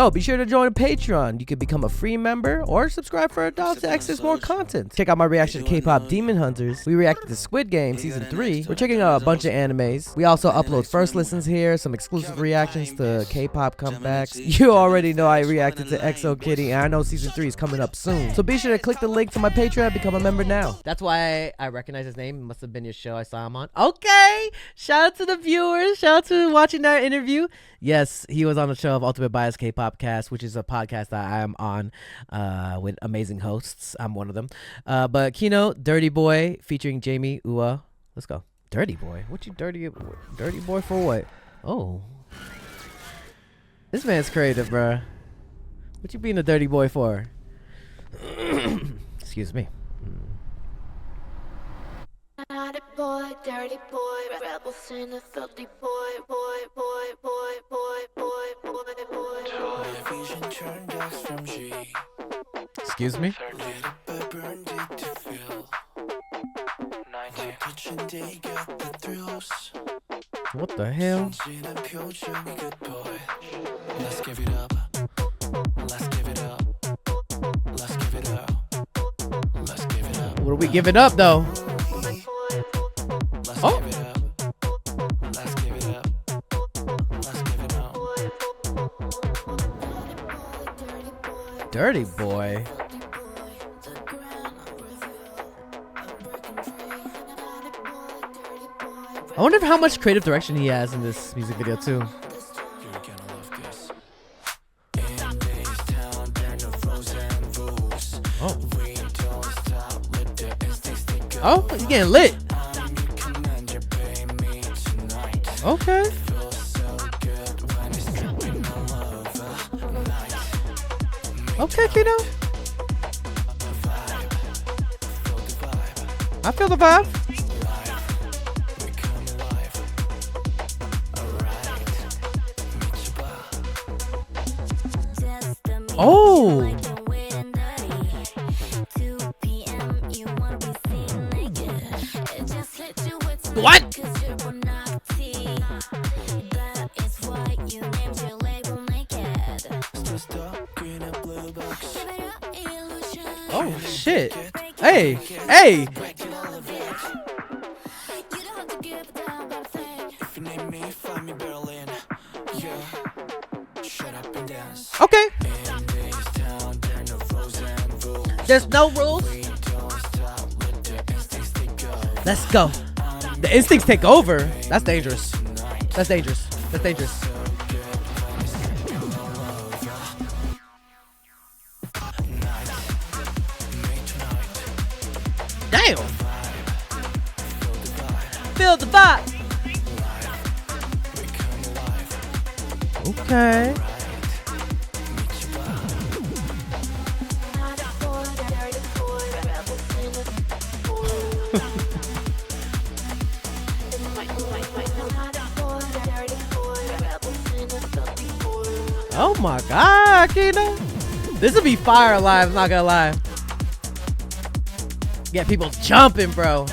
Yo, be sure to join Patreon. You can become a free member or subscribe for $1 to access more content. Check out my reaction to K-pop Demon Hunters. We reacted to Squid Game Season 3. We're checking out a bunch of animes. We also upload first listens here, some exclusive reactions to K-pop comebacks. You already know I reacted to EXO Kitty, and I know Season 3 is coming up soon. So be sure to click the link to my Patreon and become a member now. That's why I recognize his name. It must have been your show I saw him on. Okay! Shout out to the viewers. Shout out to watching that interview. Yes, he was on the show of Ultimate Bias K-Pop Cast, which is a podcast that I am on with amazing hosts. I'm one of them. But KINO, Dirty Boy, featuring Jamie UWA. Let's go. Dirty Boy? What you dirty boy for what? Oh. This man's creative, bruh. What you being a dirty boy for? Excuse me. Naughty boy, dirty boy, rebels in a filthy boy. Excuse me? What the hell? Let's give it up. Let's give it up. Let's give it up. Let's give it up. What are we giving up though? Oh! Let's give it up. Let's give it up. Dirty boy. I wonder how much creative direction he has in this music video too. Oh. Oh, he's getting lit. Okay. Okay, KINO. I feel the vibe. Oh. What? Oh shit. Hey, hey. Okay. There's no rules. Let's go. The instincts take over. That's dangerous. That's dangerous. That's dangerous. Damn. Feel the vibe. Okay. Oh my god, KINO. This would be fire live, I'm not gonna lie. Get people jumping, bro.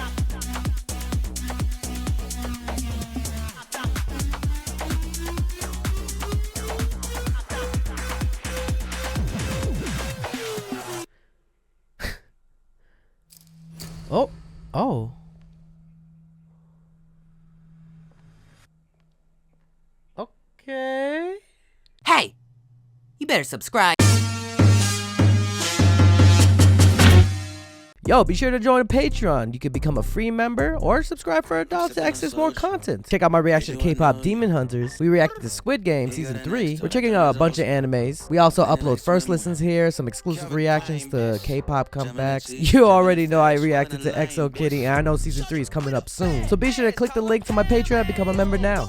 Oh, oh. Okay. Hey, you better subscribe. Yo, be sure to join Patreon. You can become a free member or subscribe for $1 to access more content. Check out my reaction to K-pop Demon Hunters. We reacted to Squid Game Season 3. We're checking out a bunch of animes. We also upload first listens here, some exclusive reactions to K-pop comebacks. You already know I reacted to EXO Kitty, and I know Season 3 is coming up soon. So be sure to click the link to my Patreon and become a member now.